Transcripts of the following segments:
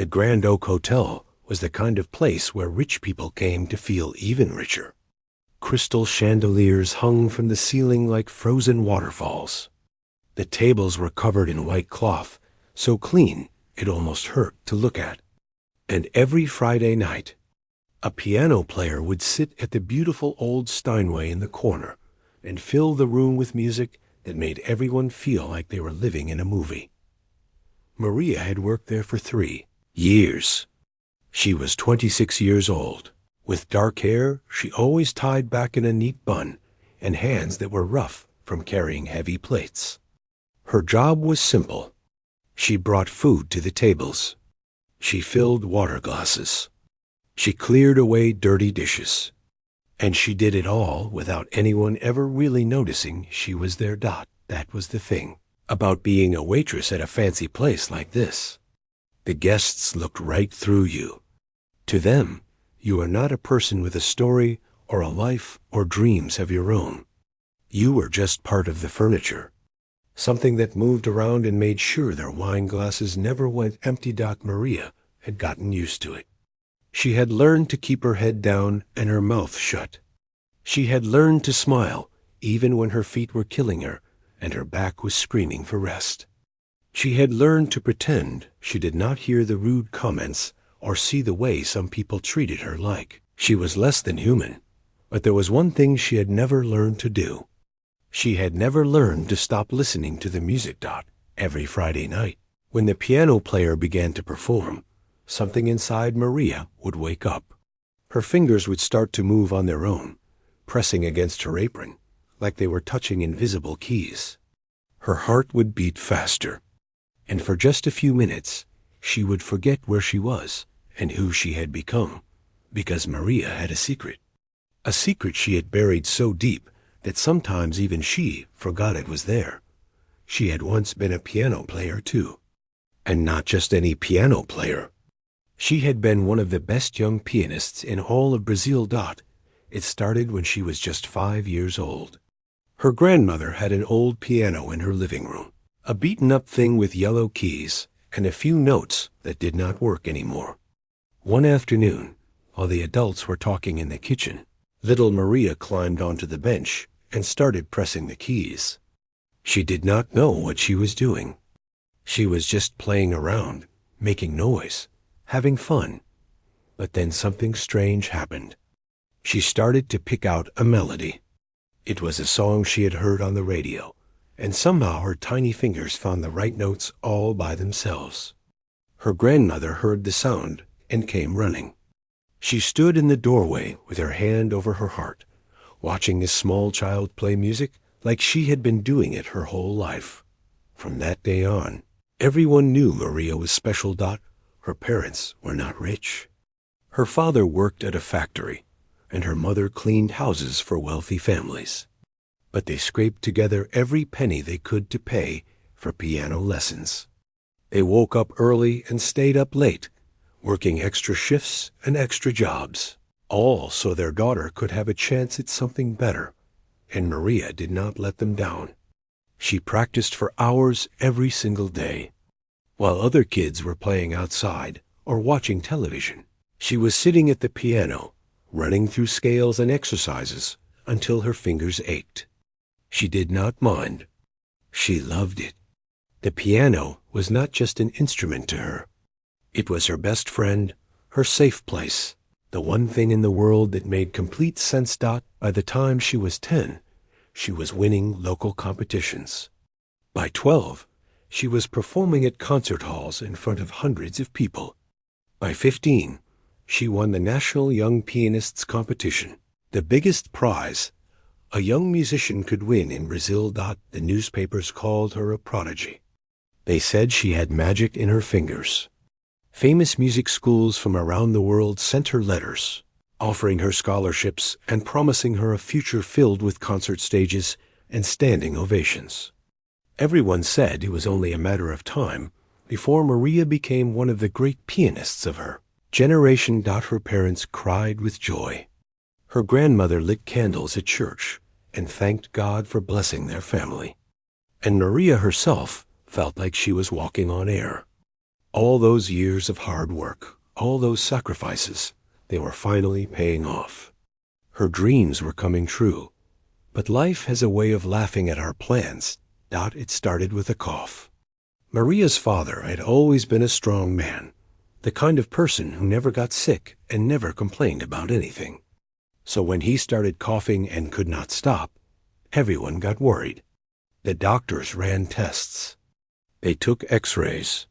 The Grand Oak Hotel was the kind of place where rich people came to feel even richer. Crystal chandeliers hung from the ceiling like frozen waterfalls. The tables were covered in white cloth, so clean it almost hurt to look at. And every Friday night, a piano player would sit at the beautiful old Steinway in the corner and fill the room with music that made everyone feel like they were living in a movie. Maria had worked there for 3 years. She was 26 years old. With dark hair she always tied back in a neat bun, and hands that were rough from carrying heavy plates. Her job was simple. She brought food to the tables. She filled water glasses. She cleared away dirty dishes. And she did it all without anyone ever really noticing she was there. That was the thing about being a waitress at a fancy place like this. The guests looked right through you. To them, you are not a person with a story or a life or dreams of your own. You were just part of the furniture, something that moved around and made sure their wine glasses never went empty. Maria had gotten used to it. She had learned to keep her head down and her mouth shut. She had learned to smile even when her feet were killing her and her back was screaming for rest. She had learned to pretend she did not hear the rude comments or see the way some people treated her like she was less than human. But there was one thing she had never learned to do. She had never learned to stop listening to the music. Every Friday night, when the piano player began to perform, something inside Maria would wake up. Her fingers would start to move on their own, pressing against her apron, like they were touching invisible keys. Her heart would beat faster, and for just a few minutes, she would forget where she was and who she had become, because Maria had a secret she had buried so deep that sometimes even she forgot it was there. She had once been a piano player too, and not just any piano player. She had been one of the best young pianists in all of Brazil. It started when she was just 5 years old. Her grandmother had an old piano in her living room, a beaten-up thing with yellow keys and a few notes that did not work anymore. One afternoon, while the adults were talking in the kitchen, little Maria climbed onto the bench and started pressing the keys. She did not know what she was doing. She was just playing around, making noise, having fun. But then something strange happened. She started to pick out a melody. It was a song she had heard on the radio, and somehow her tiny fingers found the right notes all by themselves. Her grandmother heard the sound and came running. She stood in the doorway with her hand over her heart, watching this small child play music like she had been doing it her whole life. From that day on, everyone knew Maria was special. Her parents were not rich. Her father worked at a factory, and her mother cleaned houses for wealthy families. But they scraped together every penny they could to pay for piano lessons. They woke up early and stayed up late, working extra shifts and extra jobs, all so their daughter could have a chance at something better. And Maria did not let them down. She practiced for hours every single day. While other kids were playing outside or watching television, she was sitting at the piano, running through scales and exercises until her fingers ached. She did not mind. She loved it. The piano was not just an instrument to her. It was her best friend, her safe place, the one thing in the world that made complete sense. By the time she was 10, she was winning local competitions. By 12, she was performing at concert halls in front of hundreds of people. By 15, she won the National Young Pianists Competition, the biggest prize a young musician could win in Brazil. The newspapers called her a prodigy. They said she had magic in her fingers. Famous music schools from around the world sent her letters, offering her scholarships and promising her a future filled with concert stages and standing ovations. Everyone said it was only a matter of time before Maria became one of the great pianists of her generation. Her parents cried with joy. Her grandmother lit candles at church and thanked God for blessing their family. And Maria herself felt like she was walking on air. All those years of hard work, all those sacrifices, they were finally paying off. Her dreams were coming true. But life has a way of laughing at our plans. It started with a cough. Maria's father had always been a strong man, the kind of person who never got sick and never complained about anything. So when he started coughing and could not stop, everyone got worried. The doctors ran tests. They took x-rays.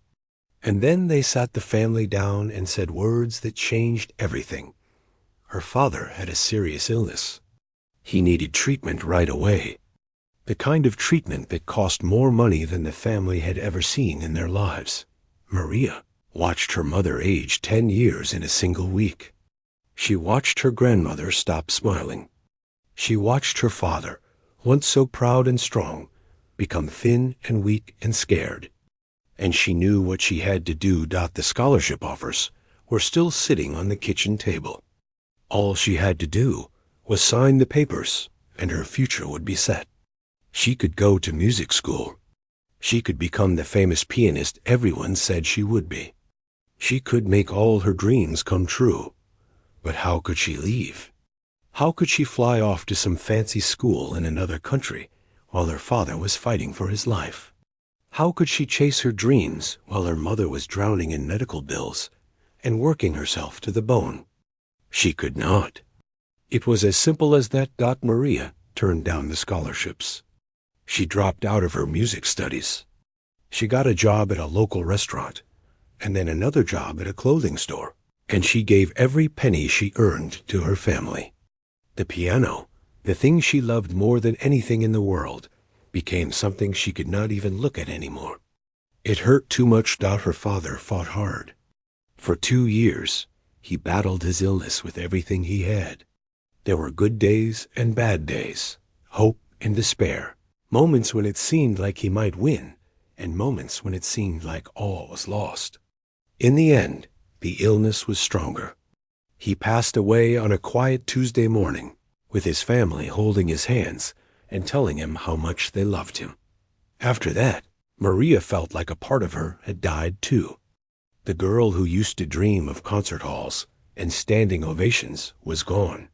And then they sat the family down and said words that changed everything. Her father had a serious illness. He needed treatment right away. The kind of treatment that cost more money than the family had ever seen in their lives. Maria watched her mother age 10 years in a single week. She watched her grandmother stop smiling. She watched her father, once so proud and strong, become thin and weak and scared. And she knew what she had to do. The scholarship offers were still sitting on the kitchen table. All she had to do was sign the papers, and her future would be set. She could go to music school. She could become the famous pianist everyone said she would be. She could make all her dreams come true. But how could she leave? How could she fly off to some fancy school in another country while her father was fighting for his life? How could she chase her dreams while her mother was drowning in medical bills and working herself to the bone? She could not. It was as simple as that. Maria turned down the scholarships. She dropped out of her music studies. She got a job at a local restaurant, and then another job at a clothing store, and she gave every penny she earned to her family. The piano, the thing she loved more than anything in the world, became something she could not even look at anymore. It hurt too much. Her father fought hard. For 2 years, he battled his illness with everything he had. There were good days and bad days, hope and despair, moments when it seemed like he might win, and moments when it seemed like all was lost. In the end, the illness was stronger. He passed away on a quiet Tuesday morning, with his family holding his hands and telling him how much they loved him. After that, Maria felt like a part of her had died too. The girl who used to dream of concert halls and standing ovations was gone.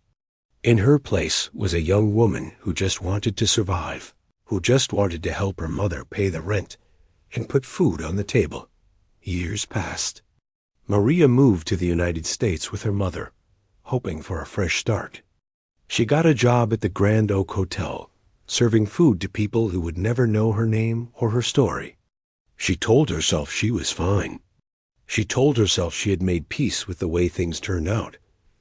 In her place was a young woman who just wanted to survive, who just wanted to help her mother pay the rent and put food on the table. Years passed. Maria moved to the United States with her mother, hoping for a fresh start. She got a job at the Grand Oak Hotel, serving food to people who would never know her name or her story. She told herself she was fine. She told herself she had made peace with the way things turned out.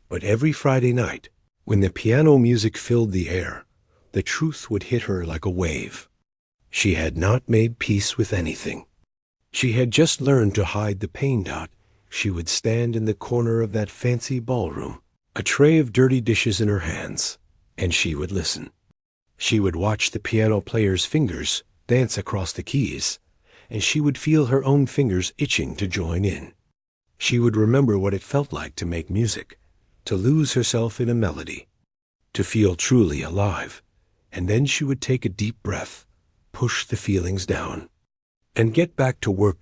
But every Friday night, when the piano music filled the air, the truth would hit her like a wave. She had not made peace with anything. She had just learned to hide the pain. She would stand in the corner of that fancy ballroom, a tray of dirty dishes in her hands, and she would listen. She would watch the piano player's fingers dance across the keys, and she would feel her own fingers itching to join in. She would remember what it felt like to make music, to lose herself in a melody, to feel truly alive, and then she would take a deep breath, push the feelings down, and get back to work.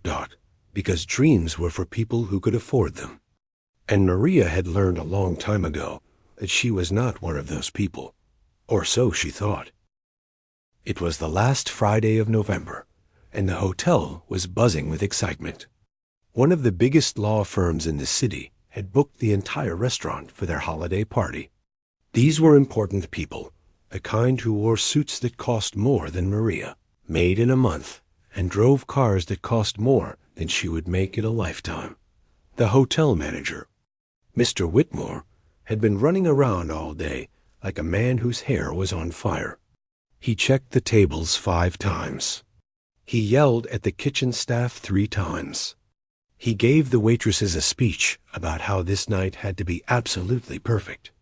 Because dreams were for people who could afford them. And Maria had learned a long time ago that she was not one of those people, or so she thought. It was the last Friday of November, and the hotel was buzzing with excitement. One of the biggest law firms in the city had booked the entire restaurant for their holiday party. These were important people, the kind who wore suits that cost more than Maria, made in a month, and drove cars that cost more than she would make in a lifetime. The hotel manager, Mr. Whitmore, had been running around all day like a man whose hair was on fire. He checked the tables 5 times. He yelled at the kitchen staff 3 times. He gave the waitresses a speech about how this night had to be absolutely perfect,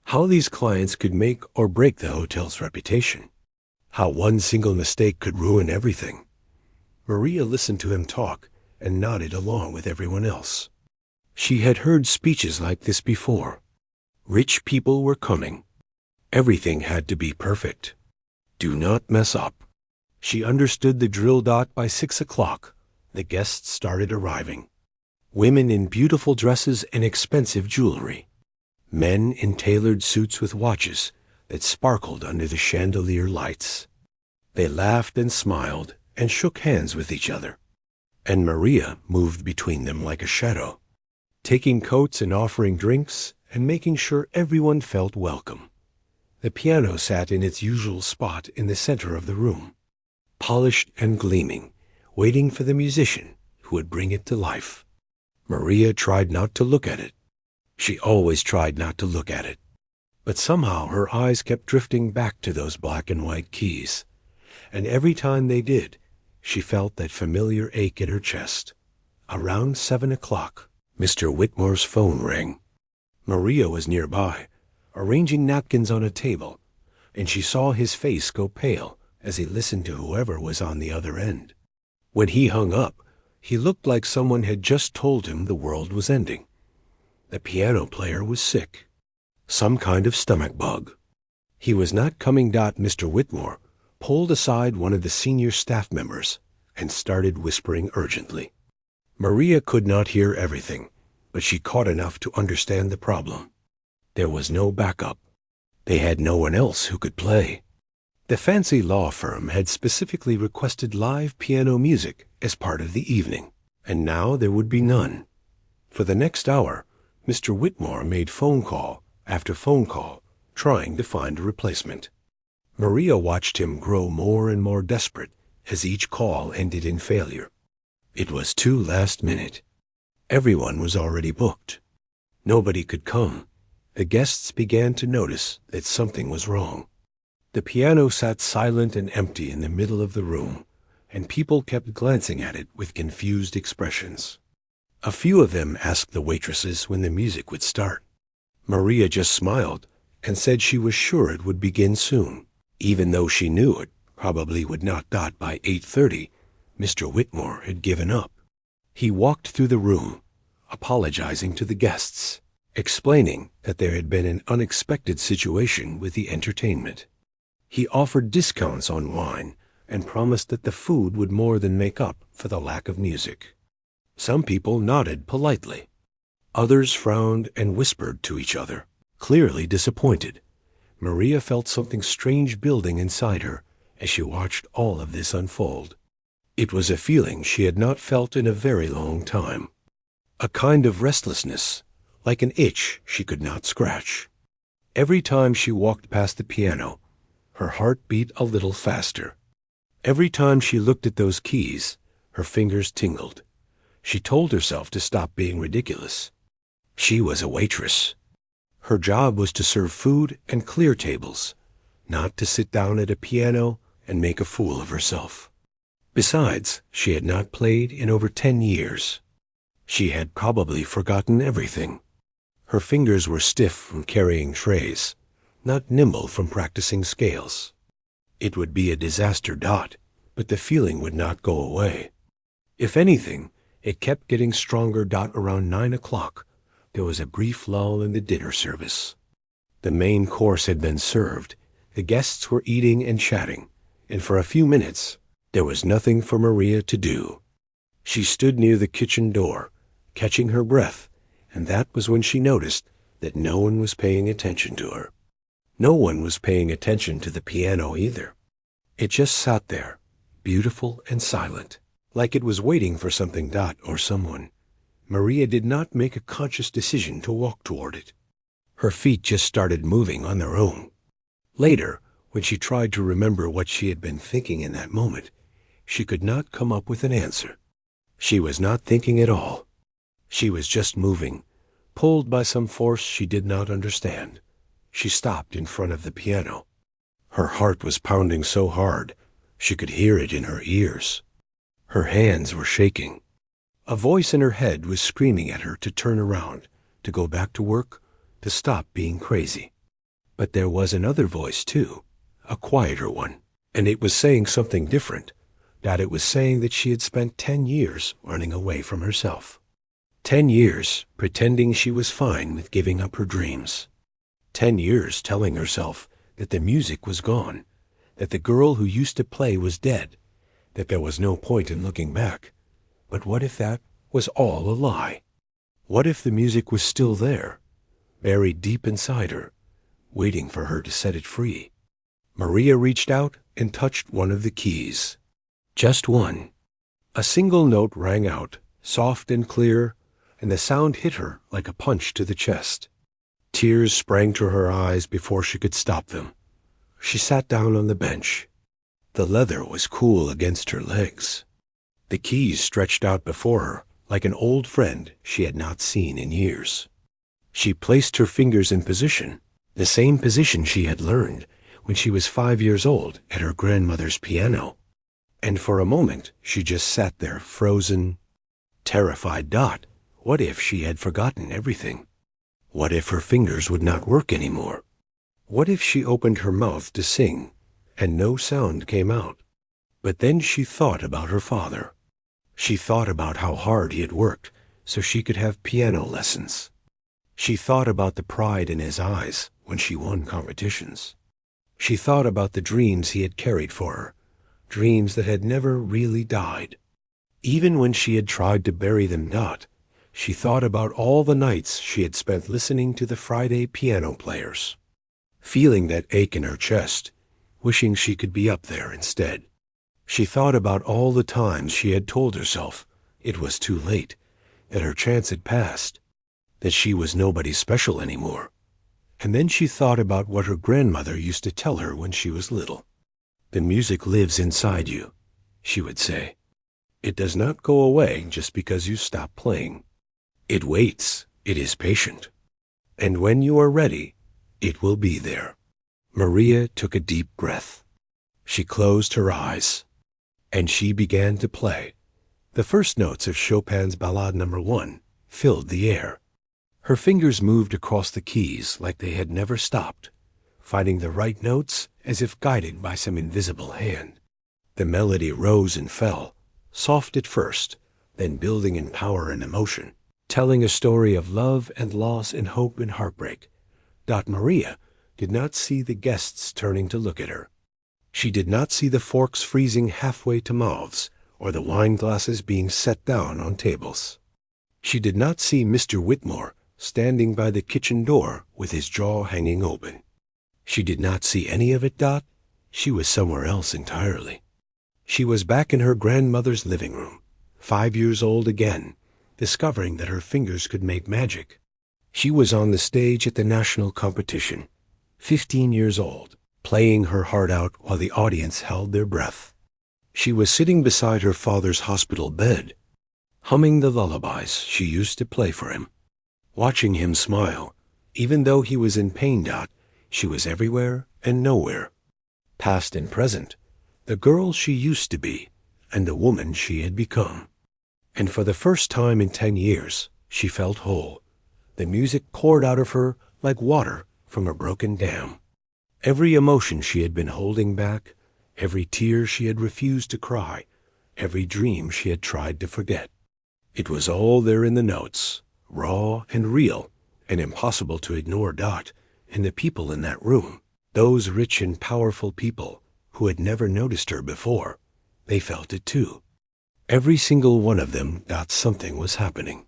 how these clients could make or break the hotel's reputation, how one single mistake could ruin everything. Maria listened to him talk and nodded along with everyone else. She had heard speeches like this before. Rich people were coming. Everything had to be perfect. Do not mess up. She understood the drill. By 6 o'clock, The guests started arriving. Women in beautiful dresses and expensive jewelry. Men in tailored suits with watches that sparkled under the chandelier lights. They laughed and smiled and shook hands with each other. And Maria moved between them like a shadow, taking coats and offering drinks and making sure everyone felt welcome. The piano sat in its usual spot in the center of the room, polished and gleaming, waiting for the musician who would bring it to life. Maria tried not to look at it. She always tried not to look at it. But somehow her eyes kept drifting back to those black and white keys, and every time they did, she felt that familiar ache in her chest. Around 7 o'clock, Mr. Whitmore's phone rang. Maria was nearby, arranging napkins on a table, and she saw his face go pale as he listened to whoever was on the other end. When he hung up, he looked like someone had just told him the world was ending. The piano player was sick. Some kind of stomach bug. He was not coming. Mr. Whitmore pulled aside one of the senior staff members and started whispering urgently. Maria could not hear everything, but she caught enough to understand the problem. There was no backup. They had no one else who could play. The fancy law firm had specifically requested live piano music as part of the evening, and now there would be none. For the next hour, Mr. Whitmore made phone call after phone call, trying to find a replacement. Maria watched him grow more and more desperate as each call ended in failure. It was too last minute. Everyone was already booked. Nobody could come. The guests began to notice that something was wrong. The piano sat silent and empty in the middle of the room, and people kept glancing at it with confused expressions. A few of them asked the waitresses when the music would start. Maria just smiled and said she was sure it would begin soon, even though she knew it probably would not. By 8:30, Mr. Whitmore had given up. He walked through the room, apologizing to the guests, explaining that there had been an unexpected situation with the entertainment. He offered discounts on wine and promised that the food would more than make up for the lack of music. Some people nodded politely. Others frowned and whispered to each other, clearly disappointed. Maria felt something strange building inside her as she watched all of this unfold. It was a feeling she had not felt in a very long time. A kind of restlessness, like an itch she could not scratch. Every time she walked past the piano, her heart beat a little faster. Every time she looked at those keys, her fingers tingled. She told herself to stop being ridiculous. She was a waitress. Her job was to serve food and clear tables, not to sit down at a piano and make a fool of herself. Besides, she had not played in over 10 years. She had probably forgotten everything. Her fingers were stiff from carrying trays, not nimble from practicing scales. It would be a disaster. But the feeling would not go away. If anything, it kept getting stronger. Around 9 o'clock, there was a brief lull in the dinner service. The main course had been served. The guests were eating and chatting, and for a few minutes, there was nothing for Maria to do. She stood near the kitchen door, catching her breath, and that was when she noticed that no one was paying attention to her. No one was paying attention to the piano either. It just sat there, beautiful and silent, like it was waiting for something. Or someone. Maria did not make a conscious decision to walk toward it. Her feet just started moving on their own. Later, when she tried to remember what she had been thinking in that moment, she could not come up with an answer. She was not thinking at all. She was just moving, pulled by some force she did not understand. She stopped in front of the piano. Her heart was pounding so hard, she could hear it in her ears. Her hands were shaking. A voice in her head was screaming at her to turn around, to go back to work, to stop being crazy. But there was another voice too, a quieter one, and it was saying something different. It was saying that she had spent 10 years running away from herself. 10 years pretending she was fine with giving up her dreams. 10 years telling herself that the music was gone, that the girl who used to play was dead, that there was no point in looking back. But what if that was all a lie? What if the music was still there, buried deep inside her, waiting for her to set it free? Maria reached out and touched one of the keys. Just one. A single note rang out, soft and clear, and the sound hit her like a punch to the chest. Tears sprang to her eyes before she could stop them. She sat down on the bench. The leather was cool against her legs. The keys stretched out before her like an old friend she had not seen in years. She placed her fingers in position, the same position she had learned when she was 5 years old at her grandmother's piano. And for a moment she just sat there frozen, terrified. What if she had forgotten everything? What if her fingers would not work anymore? What if she opened her mouth to sing and no sound came out? But then she thought about her father. She thought about how hard he had worked so she could have piano lessons. She thought about the pride in his eyes when she won competitions. She thought about the dreams he had carried for her, dreams that had never really died. Even when she had tried to bury them, she thought about all the nights she had spent listening to the Friday piano players, feeling that ache in her chest, wishing she could be up there instead. She thought about all the times she had told herself it was too late, that her chance had passed, that she was nobody special anymore. And then she thought about what her grandmother used to tell her when she was little. "The music lives inside you," she would say. "It does not go away just because you stop playing. It waits, it is patient. And when you are ready, it will be there." Maria took a deep breath. She closed her eyes, and she began to play. The first notes of Chopin's Ballade No. 1 filled the air. Her fingers moved across the keys like they had never stopped, finding the right notes as if guided by some invisible hand. The melody rose and fell, soft at first, then building in power and emotion, telling a story of love and loss and hope and heartbreak. Maria did not see the guests turning to look at her. She did not see the forks freezing halfway to mouths or the wine glasses being set down on tables. She did not see Mr. Whitmore standing by the kitchen door with his jaw hanging open. She did not see any of it. She was somewhere else entirely. She was back in her grandmother's living room, 5 years old again, discovering that her fingers could make magic. She was on the stage at the national competition, 15 years old, playing her heart out while the audience held their breath. She was sitting beside her father's hospital bed, humming the lullabies she used to play for him, watching him smile. Even though he was in pain, she was everywhere and nowhere, past and present, the girl she used to be and the woman she had become. And for the first time in 10 years, she felt whole. The music poured out of her like water from a broken dam. Every emotion she had been holding back, every tear she had refused to cry, every dream she had tried to forget. It was all there in the notes, raw and real, and impossible to ignore. And the people in that room, those rich and powerful people who had never noticed her before, they felt it too. Every single one of them thought something was happening,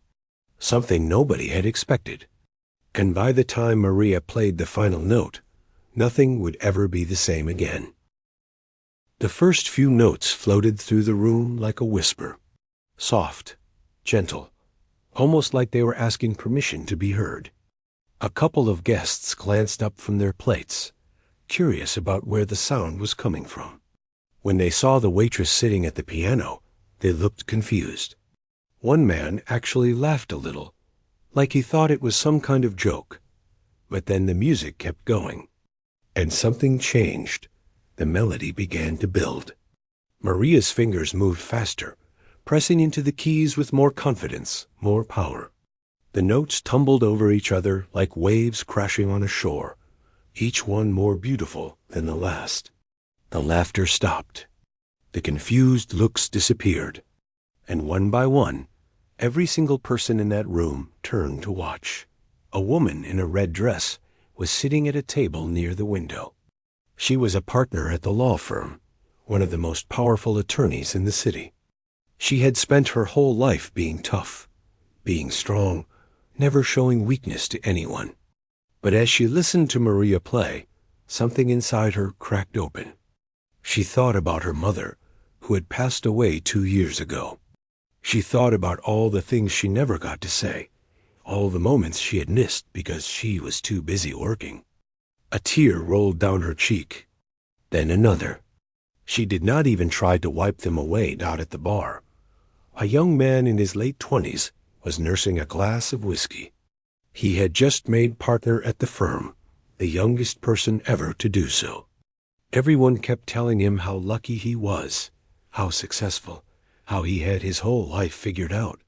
something nobody had expected. And by the time Maria played the final note, nothing would ever be the same again. The first few notes floated through the room like a whisper, soft, gentle, almost like they were asking permission to be heard. A couple of guests glanced up from their plates, curious about where the sound was coming from. When they saw the waitress sitting at the piano, they looked confused. One man actually laughed a little, like he thought it was some kind of joke. But then the music kept going, and something changed. The melody began to build. Maria's fingers moved faster, pressing into the keys with more confidence, more power. The notes tumbled over each other like waves crashing on a shore, each one more beautiful than the last. The laughter stopped. The confused looks disappeared. And one by one, every single person in that room turned to watch. A woman in a red dress was sitting at a table near the window. She was a partner at the law firm, one of the most powerful attorneys in the city. She had spent her whole life being tough, being strong, never showing weakness to anyone. But as she listened to Maria play, something inside her cracked open. She thought about her mother, who had passed away 2 years ago. She thought about all the things she never got to say, all the moments she had missed because she was too busy working. A tear rolled down her cheek, then another. She did not even try to wipe them away out at the bar. A young man in his late 20s was nursing a glass of whiskey. He had just made partner at the firm, the youngest person ever to do so. Everyone kept telling him how lucky he was, how successful, how he had his whole life figured out.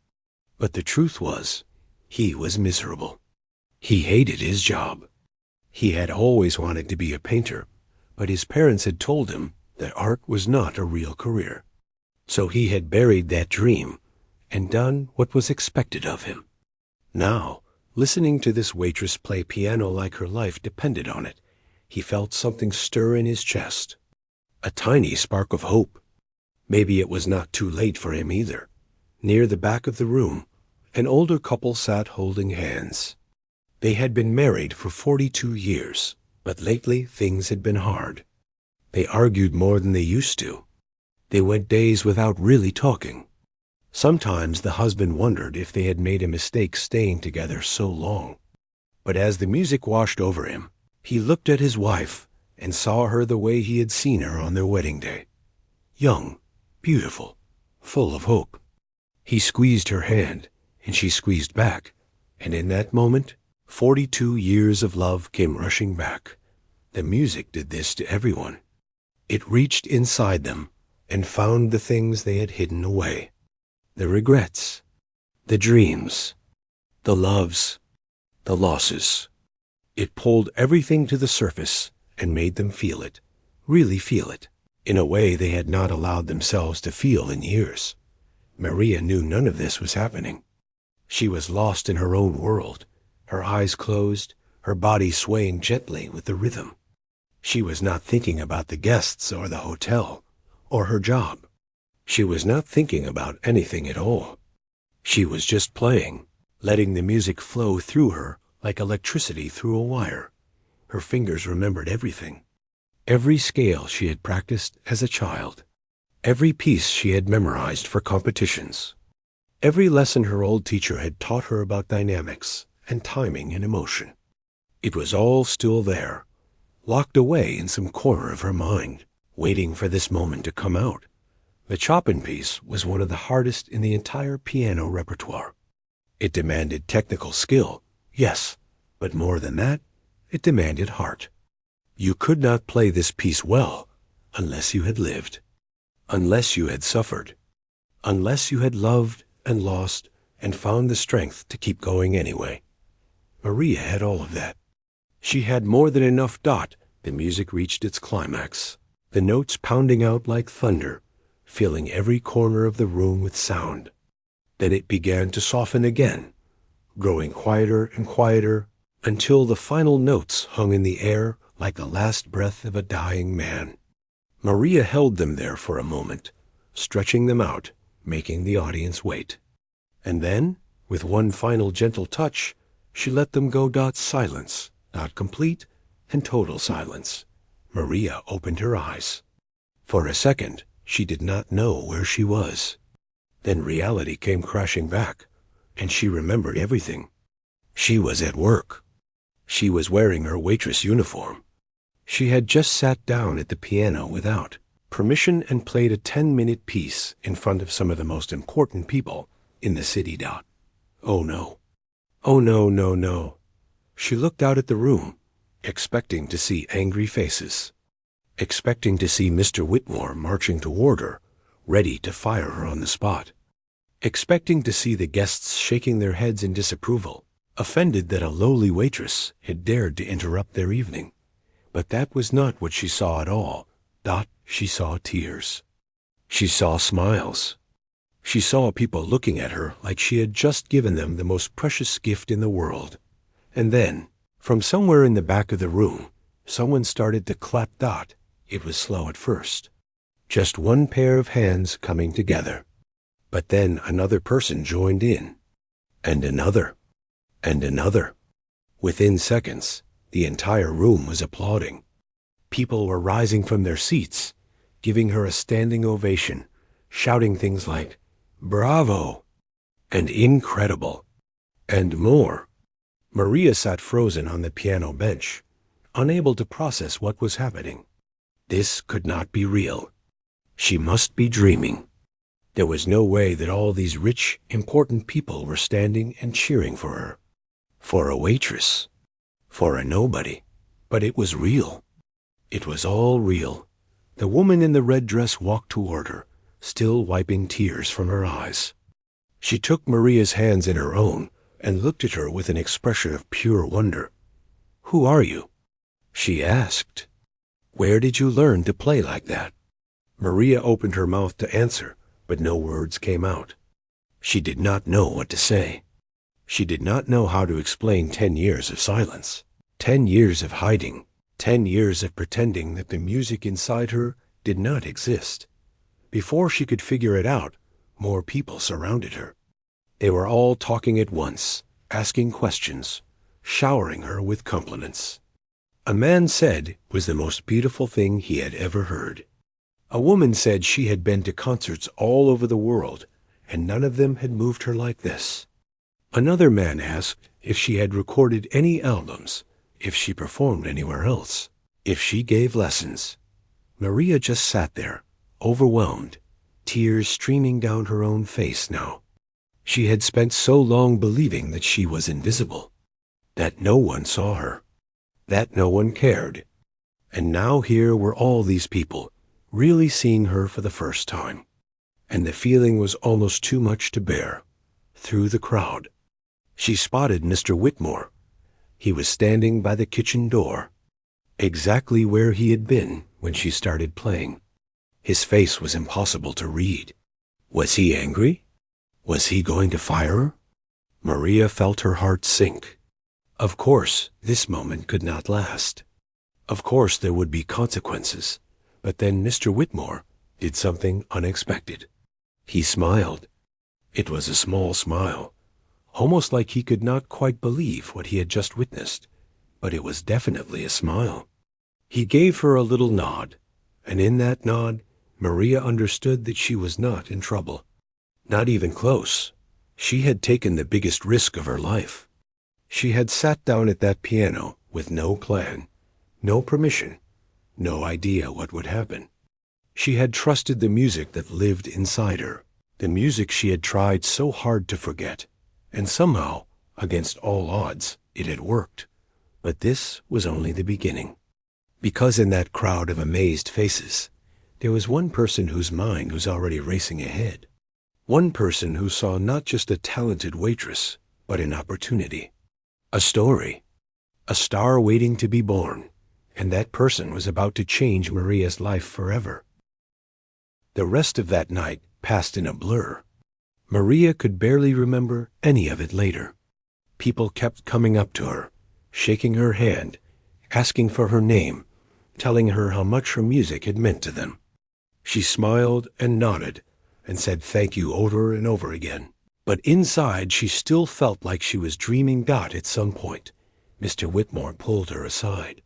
But the truth was, he was miserable. He hated his job. He had always wanted to be a painter, but his parents had told him that art was not a real career. So he had buried that dream and done what was expected of him. Now, listening to this waitress play piano like her life depended on it, he felt something stir in his chest. A tiny spark of hope. Maybe it was not too late for him either. Near the back of the room, an older couple sat holding hands. They had been married for 42 years, but lately things had been hard. They argued more than they used to. They went days without really talking. Sometimes the husband wondered if they had made a mistake staying together so long. But as the music washed over him, he looked at his wife and saw her the way he had seen her on their wedding day. Young, beautiful, full of hope. He squeezed her hand, and she squeezed back, and in that moment, 42 years of love came rushing back. The music did this to everyone. It reached inside them and found the things they had hidden away. The regrets, the dreams, the loves, the losses. It pulled everything to the surface and made them feel it, really feel it, in a way they had not allowed themselves to feel in years. Maria knew none of this was happening. She was lost in her own world, her eyes closed, her body swaying gently with the rhythm. She was not thinking about the guests or the hotel or her job. She was not thinking about anything at all. She was just playing, letting the music flow through her like electricity through a wire. Her fingers remembered everything. Every scale she had practiced as a child. Every piece she had memorized for competitions. Every lesson her old teacher had taught her about dynamics and timing and emotion. It was all still there, locked away in some corner of her mind, waiting for this moment to come out. The Chopin piece was one of the hardest in the entire piano repertoire. It demanded technical skill, yes, but more than that, it demanded heart. You could not play this piece well unless you had lived, unless you had suffered, unless you had loved and lost and found the strength to keep going anyway. Maria had all of that. She had more than enough. The music reached its climax, the notes pounding out like thunder, filling every corner of the room with sound. Then it began to soften again, growing quieter and quieter until the final notes hung in the air like the last breath of a dying man. Maria held them there for a moment, stretching them out, making the audience wait. And then, with one final gentle touch, she let them go. Silence, complete and total silence. Maria opened her eyes. For a second, she did not know where she was. Then reality came crashing back, and she remembered everything. She was at work. She was wearing her waitress uniform. She had just sat down at the piano without permission and played a 10-minute piece in front of some of the most important people in the city. Oh no. Oh no, no, no. She looked out at the room, expecting to see angry faces, expecting to see Mr. Whitmore marching toward her, ready to fire her on the spot, expecting to see the guests shaking their heads in disapproval, offended that a lowly waitress had dared to interrupt their evening. But that was not what she saw at all. She saw tears. She saw smiles. She saw people looking at her like she had just given them the most precious gift in the world. And then, from somewhere in the back of the room, someone started to clap. It was slow at first. Just one pair of hands coming together. But then another person joined in, and another, and another. Within seconds, the entire room was applauding. People were rising from their seats, giving her a standing ovation, shouting things like, "Bravo!" and "Incredible!" and more. Maria sat frozen on the piano bench, unable to process what was happening. This could not be real. She must be dreaming. There was no way that all these rich, important people were standing and cheering for her. For a waitress. For a nobody. But it was real. It was all real. The woman in the red dress walked toward her, still wiping tears from her eyes. She took Maria's hands in her own and looked at her with an expression of pure wonder. "Who are you?" she asked. "Where did you learn to play like that?" Maria opened her mouth to answer, but no words came out. She did not know what to say. She did not know how to explain 10 years of silence, 10 years of hiding, 10 years of pretending that the music inside her did not exist. Before she could figure it out, more people surrounded her. They were all talking at once, asking questions, showering her with compliments. A man said it was the most beautiful thing he had ever heard. A woman said she had been to concerts all over the world, and none of them had moved her like this. Another man asked if she had recorded any albums, if she performed anywhere else, if she gave lessons. Maria just sat there, overwhelmed, tears streaming down her own face now. She had spent so long believing that she was invisible, that no one saw her, that no one cared. And now here were all these people, really seeing her for the first time. And the feeling was almost too much to bear. Through the crowd, she spotted Mr. Whitmore. He was standing by the kitchen door, exactly where he had been when she started playing. His face was impossible to read. Was he angry? Was he going to fire her? Maria felt her heart sink. Of course, this moment could not last. Of course, there would be consequences. But then Mr. Whitmore did something unexpected. He smiled. It was a small smile, almost like he could not quite believe what he had just witnessed, but it was definitely a smile. He gave her a little nod, and in that nod, Maria understood that she was not in trouble. Not even close. She had taken the biggest risk of her life. She had sat down at that piano with no plan, no permission, no idea what would happen. She had trusted the music that lived inside her, the music she had tried so hard to forget, and somehow, against all odds, it had worked. But this was only the beginning. Because in that crowd of amazed faces, there was one person whose mind was already racing ahead. One person who saw not just a talented waitress, but an opportunity. A story. A star waiting to be born. And that person was about to change Maria's life forever. The rest of that night passed in a blur. Maria could barely remember any of it later. People kept coming up to her, shaking her hand, asking for her name, telling her how much her music had meant to them. She smiled and nodded and said thank you over and over again. But inside she still felt like she was dreaming that at some point, Mr. Whitmore pulled her aside.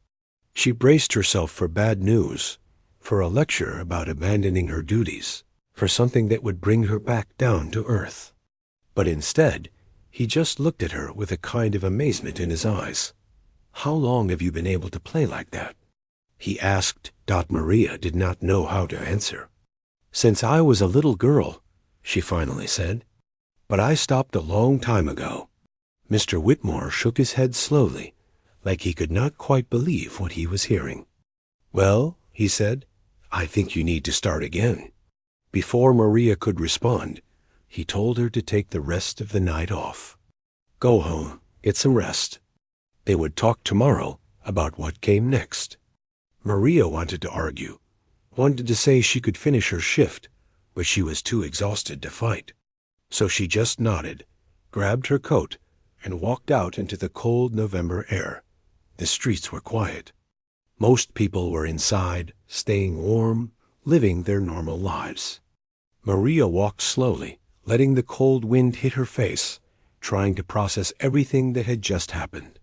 She braced herself for bad news, for a lecture about abandoning her duties, for something that would bring her back down to earth. But instead, he just looked at her with a kind of amazement in his eyes. "How long have you been able to play like that?" he asked. Maria did not know how to answer. "Since I was a little girl," she finally said. "But I stopped a long time ago." Mr. Whitmore shook his head slowly, like he could not quite believe what he was hearing. "Well," he said, "I think you need to start again." Before Maria could respond, he told her to take the rest of the night off. Go home, get some rest. They would talk tomorrow about what came next. Maria wanted to argue, wanted to say she could finish her shift, but she was too exhausted to fight. So she just nodded, grabbed her coat, and walked out into the cold November air. The streets were quiet. Most people were inside, staying warm, living their normal lives. Maria walked slowly, letting the cold wind hit her face, trying to process everything that had just happened.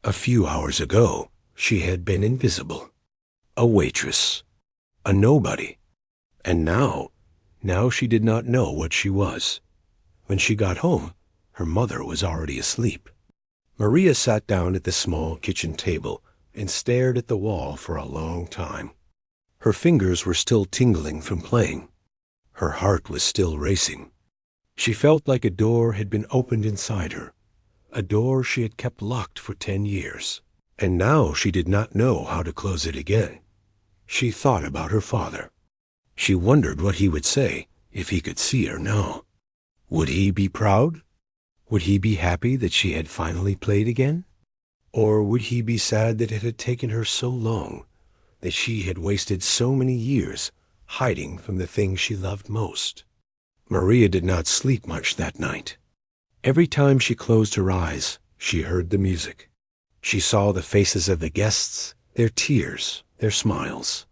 A few hours ago, she had been invisible. A waitress. A nobody. And now she did not know what she was. When she got home, her mother was already asleep. Maria sat down at the small kitchen table and stared at the wall for a long time. Her fingers were still tingling from playing. Her heart was still racing. She felt like a door had been opened inside her, a door she had kept locked for 10 years. And now she did not know how to close it again. She thought about her father. She wondered what he would say if he could see her now. Would he be proud? Would he be happy that she had finally played again? Or would he be sad that it had taken her so long, that she had wasted so many years hiding from the thing she loved most? Maria did not sleep much that night. Every time she closed her eyes, she heard the music. She saw the faces of the guests, their tears, their smiles.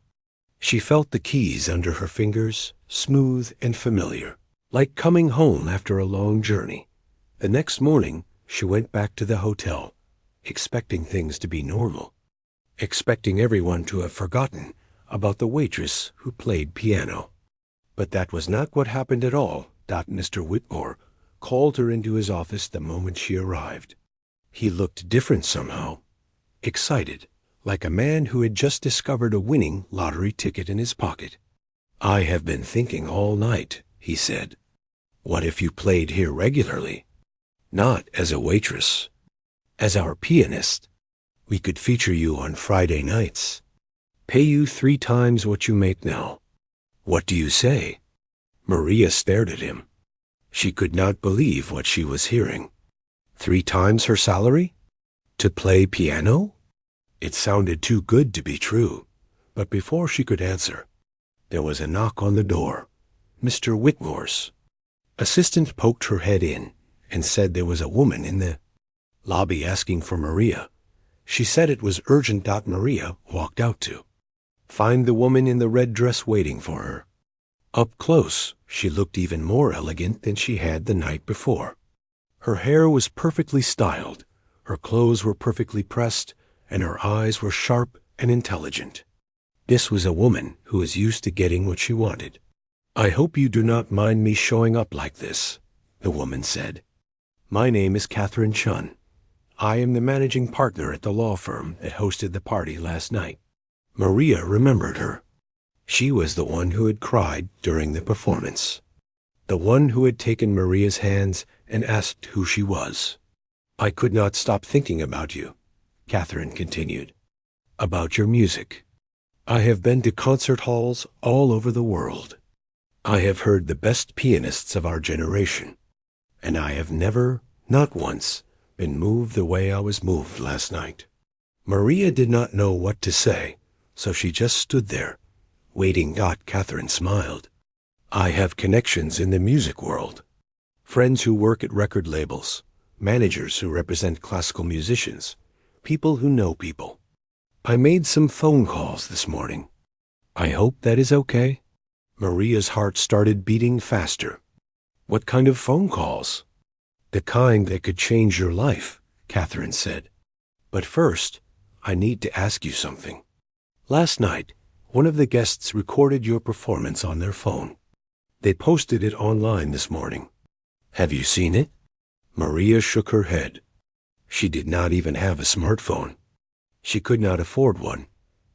She felt the keys under her fingers, smooth and familiar, like coming home after a long journey. The next morning, she went back to the hotel, expecting things to be normal, expecting everyone to have forgotten about the waitress who played piano. But that was not what happened at all. Mr. Whitmore called her into his office the moment she arrived. He looked different somehow, excited, like a man who had just discovered a winning lottery ticket in his pocket. "I have been thinking all night," he said. "What if you played here regularly? Not as a waitress, as our pianist. We could feature you on Friday nights. Pay you 3 times what you make now. What do you say?" Maria stared at him. She could not believe what she was hearing. 3 times her salary? To play piano? It sounded too good to be true. But before she could answer, there was a knock on the door. Mr. Whitmore's. Assistant poked her head in and said there was a woman in the lobby asking for Maria. She said it was urgent. Maria walked out to find the woman in the red dress waiting for her. Up close, she looked even more elegant than she had the night before. Her hair was perfectly styled, her clothes were perfectly pressed, and her eyes were sharp and intelligent. This was a woman who was used to getting what she wanted. "I hope you do not mind me showing up like this," the woman said. "My name is Catherine Chun. I am the managing partner at the law firm that hosted the party last night." Maria remembered her. She was the one who had cried during the performance, the one who had taken Maria's hands and asked who she was. "I could not stop thinking about you," Catherine continued, "about your music. I have been to concert halls all over the world. I have heard the best pianists of our generation, and I have never, not once, been moved the way I was moved last night." Maria did not know what to say, so she just stood there, waiting. Catherine smiled. "I have connections in the music world. Friends who work at record labels, managers who represent classical musicians, people who know people. I made some phone calls this morning. I hope that is okay." Maria's heart started beating faster. "What kind of phone calls?" "The kind that could change your life," Catherine said. "But first, I need to ask you something. Last night, one of the guests recorded your performance on their phone. They posted it online this morning. Have you seen it?" Maria shook her head. She did not even have a smartphone. She could not afford one.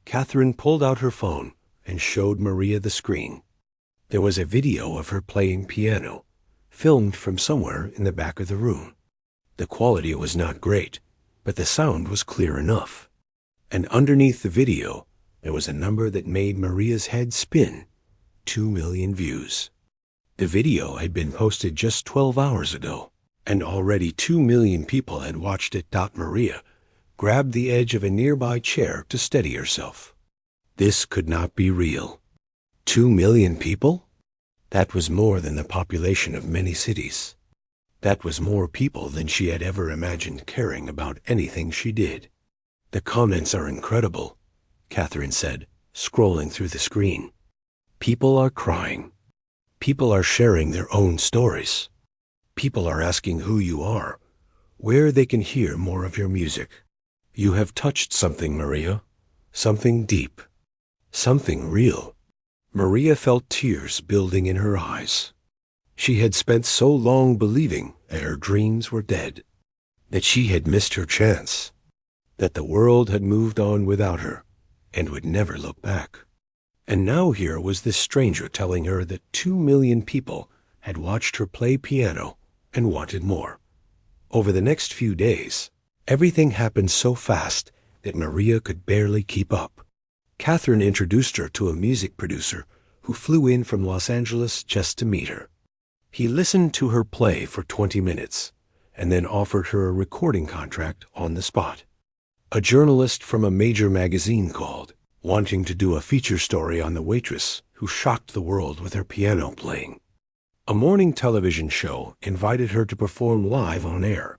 Catherine pulled out her phone and showed Maria the screen. There was a video of her playing piano, filmed from somewhere in the back of the room. The quality was not great, but the sound was clear enough. And underneath the video, there was a number that made Maria's head spin. 2 million views. The video had been posted just 12 hours ago, and already 2 million people had watched it. Maria grabbed the edge of a nearby chair to steady herself. This could not be real. 2 million people? That was more than the population of many cities. That was more people than she had ever imagined caring about anything she did. "The comments are incredible," Catherine said, scrolling through the screen. "People are crying. People are sharing their own stories. People are asking who you are, where they can hear more of your music. You have touched something, Maria. Something deep. Something real. Maria felt tears building in her eyes. She had spent so long believing that her dreams were dead, that she had missed her chance, that the world had moved on without her and would never look back. And now here was this stranger telling her that 2 million people had watched her play piano and wanted more. Over the next few days, everything happened so fast that Maria could barely keep up. Catherine introduced her to a music producer who flew in from Los Angeles just to meet her. He listened to her play for 20 minutes and then offered her a recording contract on the spot. A journalist from a major magazine called, wanting to do a feature story on the waitress who shocked the world with her piano playing. A morning television show invited her to perform live on air.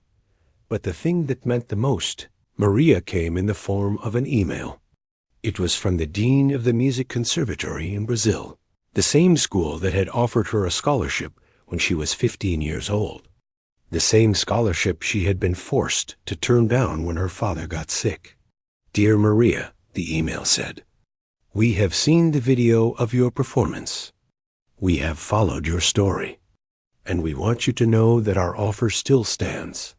But the thing that meant the most, Maria came in the form of an email. It was from the dean of the music conservatory in Brazil, the same school that had offered her a scholarship when she was 15 years old. The same scholarship she had been forced to turn down when her father got sick. Dear Maria, the email said, we have seen the video of your performance. We have followed your story, and we want you to know that our offer still stands.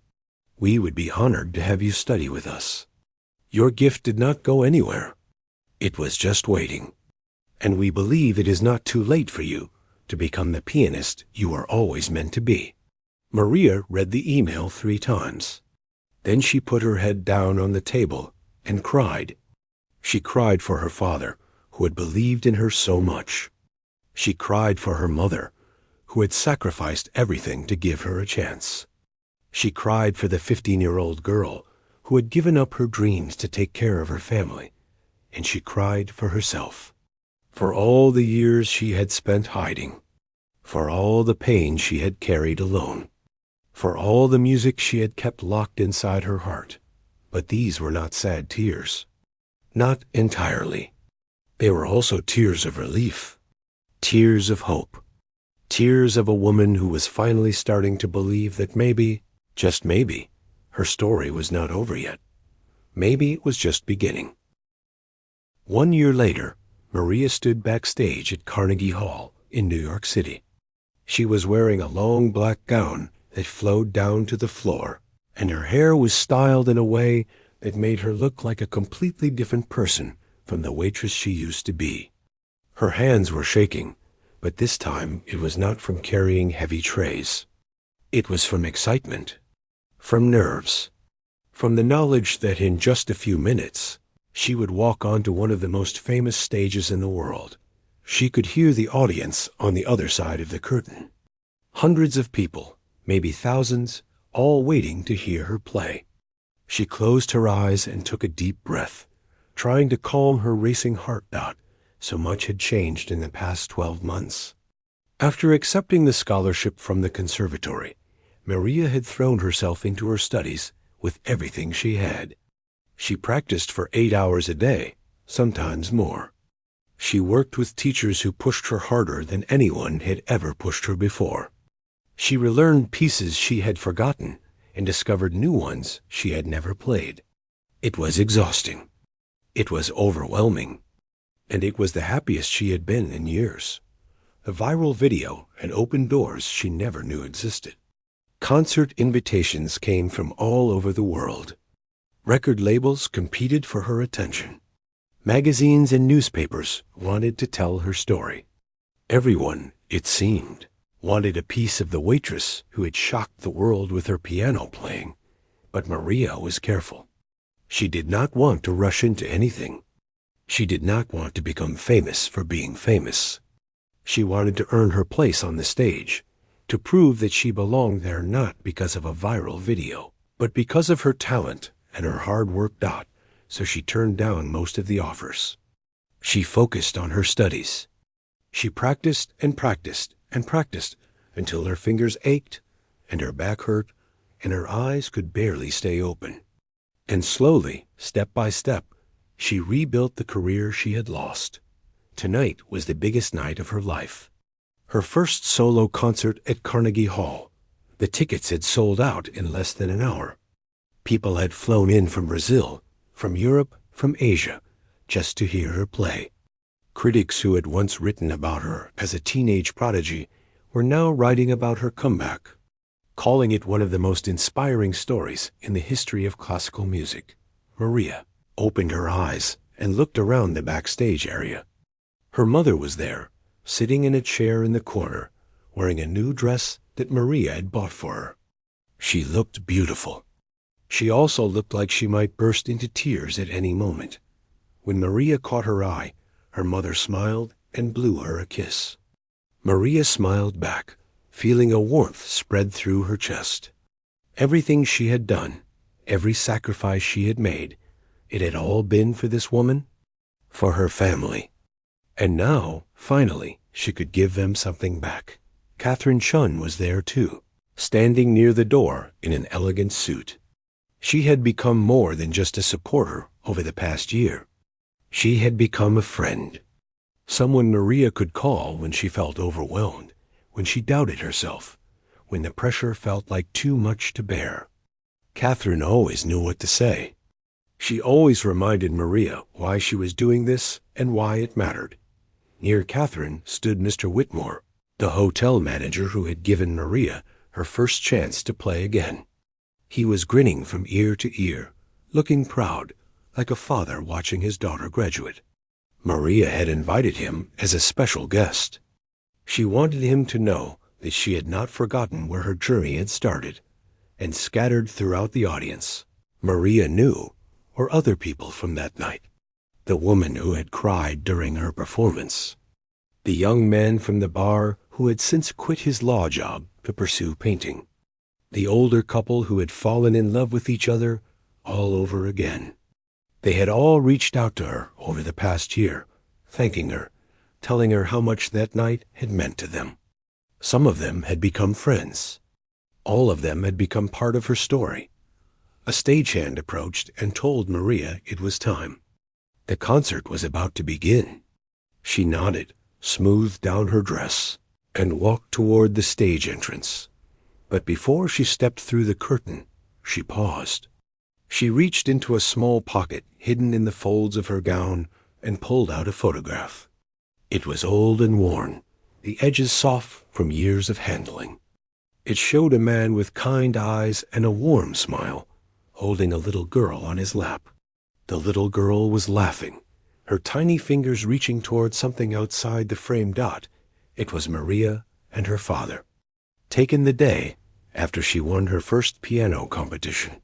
We would be honored to have you study with us. Your gift did not go anywhere. It was just waiting, and we believe it is not too late for you to become the pianist you are always meant to be. Maria read the email 3 times. Then she put her head down on the table and cried. She cried for her father, who had believed in her so much. She cried for her mother, who had sacrificed everything to give her a chance. She cried for the 15-year-old girl who had given up her dreams to take care of her family. And she cried for herself, for all the years she had spent hiding, for all the pain she had carried alone, for all the music she had kept locked inside her heart. But these were not sad tears. Not entirely. They were also tears of relief, tears of hope, tears of a woman who was finally starting to believe that maybe, just maybe, her story was not over yet. Maybe it was just beginning. 1 year later, Maria stood backstage at Carnegie Hall in New York City. She was wearing a long black gown that flowed down to the floor, and her hair was styled in a way that made her look like a completely different person from the waitress she used to be. Her hands were shaking, but this time it was not from carrying heavy trays. It was from excitement, from nerves, from the knowledge that in just a few minutes she would walk onto one of the most famous stages in the world. She could hear the audience on the other side of the curtain. Hundreds of people, maybe thousands, all waiting to hear her play. She closed her eyes and took a deep breath, trying to calm her racing heart. So much had changed in the past 12 months. After accepting the scholarship from the conservatory, Maria had thrown herself into her studies with everything she had. She practiced for 8 hours a day, sometimes more. She worked with teachers who pushed her harder than anyone had ever pushed her before. She relearned pieces she had forgotten and discovered new ones she had never played. It was exhausting. It was overwhelming. And it was the happiest she had been in years. The viral video had opened doors she never knew existed. Concert invitations came from all over the world. Record labels competed for her attention. Magazines and newspapers wanted to tell her story. Everyone, it seemed, wanted a piece of the waitress who had shocked the world with her piano playing. But Maria was careful. She did not want to rush into anything. She did not want to become famous for being famous. She wanted to earn her place on the stage, to prove that she belonged there not because of a viral video, but because of her talent and her hard work. So she turned down most of the offers. She focused on her studies. She practiced and practiced and practiced until her fingers ached and her back hurt and her eyes could barely stay open. And slowly, step by step, she rebuilt the career she had lost. Tonight was the biggest night of her life. Her first solo concert at Carnegie Hall. The tickets had sold out in less than an hour. People had flown in from Brazil, from Europe, from Asia, just to hear her play. Critics who had once written about her as a teenage prodigy were now writing about her comeback, calling it one of the most inspiring stories in the history of classical music. Maria opened her eyes and looked around the backstage area. Her mother was there, sitting in a chair in the corner, wearing a new dress that Maria had bought for her. She looked beautiful. She also looked like she might burst into tears at any moment. When Maria caught her eye, her mother smiled and blew her a kiss. Maria smiled back, feeling a warmth spread through her chest. Everything she had done, every sacrifice she had made, it had all been for this woman, for her family. And now, finally, she could give them something back. Catherine Chun was there too, standing near the door in an elegant suit. She had become more than just a supporter over the past year. She had become a friend, someone Maria could call when she felt overwhelmed, when she doubted herself, when the pressure felt like too much to bear. Catherine always knew what to say. She always reminded Maria why she was doing this and why it mattered. Near Catherine stood Mr. Whitmore, the hotel manager who had given Maria her first chance to play again. He was grinning from ear to ear, looking proud, like a father watching his daughter graduate. Maria had invited him as a special guest. She wanted him to know that she had not forgotten where her journey had started, and scattered throughout the audience, Maria knew, or other people from that night. The woman who had cried during her performance. The young man from the bar who had since quit his law job to pursue painting. The older couple who had fallen in love with each other all over again. They had all reached out to her over the past year, thanking her, telling her how much that night had meant to them. Some of them had become friends. All of them had become part of her story. A stagehand approached and told Maria it was time. The concert was about to begin. She nodded, smoothed down her dress, and walked toward the stage entrance. But before she stepped through the curtain, she paused. She reached into a small pocket hidden in the folds of her gown and pulled out a photograph. It was old and worn, the edges soft from years of handling. It showed a man with kind eyes and a warm smile, holding a little girl on his lap. The little girl was laughing, her tiny fingers reaching toward something outside the framed dot. It was Maria and her father, taken the day after she won her first piano competition.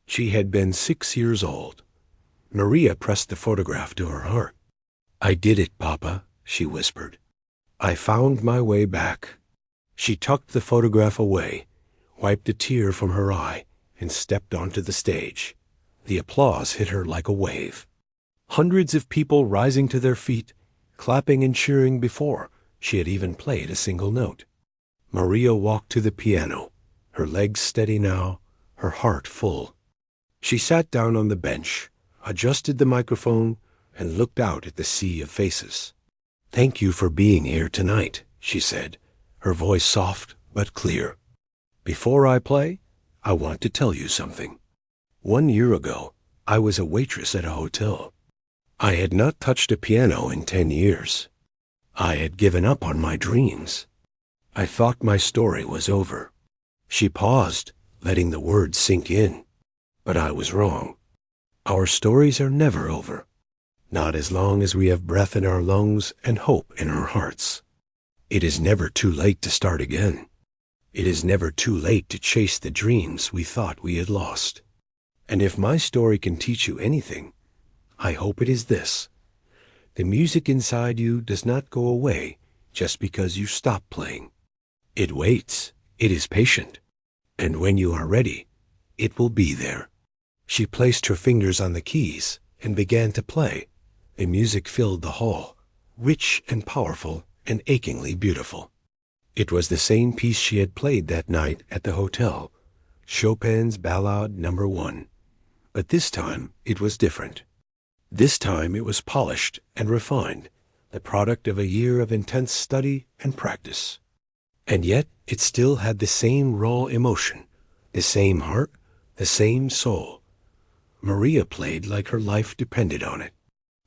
She had been 6 years old. Maria pressed the photograph to her heart. "I did it, Papa," she whispered. "I found my way back." She tucked the photograph away, wiped a tear from her eye, and stepped onto the stage. The applause hit her like a wave. Hundreds of people rising to their feet, clapping and cheering before she had even played a single note. Maria walked to the piano, her legs steady now, her heart full. She sat down on the bench, adjusted the microphone, and looked out at the sea of faces. "Thank you for being here tonight," she said, her voice soft but clear. "Before I play, I want to tell you something. 1 year ago, I was a waitress at a hotel. I had not touched a piano in 10 years. I had given up on my dreams. I thought my story was over." She paused, letting the words sink in. But I was wrong. Our stories are never over. Not as long as we have breath in our lungs and hope in our hearts. It is never too late to start again. It is never too late to chase the dreams we thought we had lost. And if my story can teach you anything, I hope it is this. The music inside you does not go away just because you stop playing. It waits. It is patient. And when you are ready, it will be there. She placed her fingers on the keys and began to play. The music filled the hall, rich and powerful and achingly beautiful. It was the same piece she had played that night at the hotel, Chopin's Ballade No. 1. But this time it was different. This time it was polished and refined, the product of a year of intense study and practice. And yet it still had the same raw emotion, the same heart, the same soul. Maria played like her life depended on it.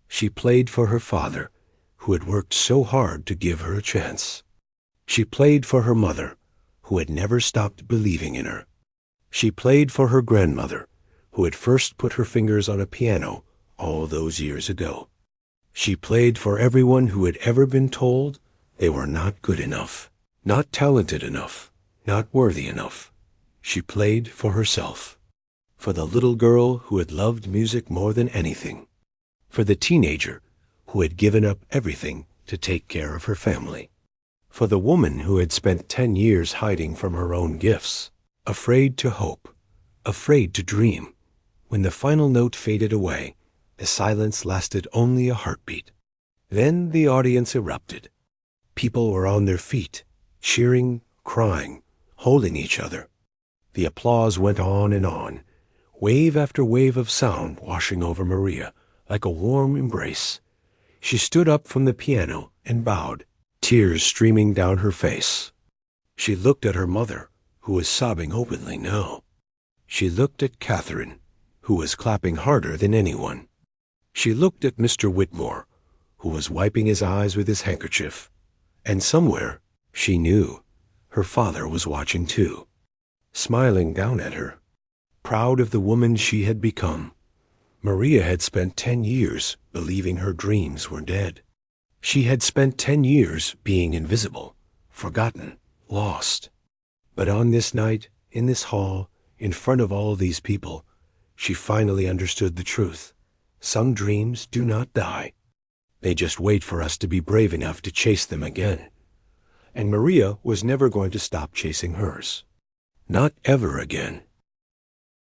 She played for her father, who had worked so hard to give her a chance. She played for her mother, who had never stopped believing in her. She played for her grandmother, who had first put her fingers on a piano all those years ago. She played for everyone who had ever been told they were not good enough, not talented enough, not worthy enough. She played for herself, for the little girl who had loved music more than anything, for the teenager who had given up everything to take care of her family, for the woman who had spent 10 years hiding from her own gifts, afraid to hope, afraid to dream. When the final note faded away, the silence lasted only a heartbeat. Then the audience erupted. People were on their feet, cheering, crying, holding each other. The applause went on, wave after wave of sound washing over Maria like a warm embrace. She stood up from the piano and bowed, tears streaming down her face. She looked at her mother, who was sobbing openly now. She looked at Catherine, who was clapping harder than anyone. She looked at Mr. Whitmore, who was wiping his eyes with his handkerchief. And somewhere, she knew, her father was watching too, smiling down at her, proud of the woman she had become. Maria had spent 10 years believing her dreams were dead. She had spent 10 years being invisible, forgotten, lost. But on this night, in this hall, in front of all these people, she finally understood the truth. Some dreams do not die. They just wait for us to be brave enough to chase them again. And Maria was never going to stop chasing hers. Not ever again.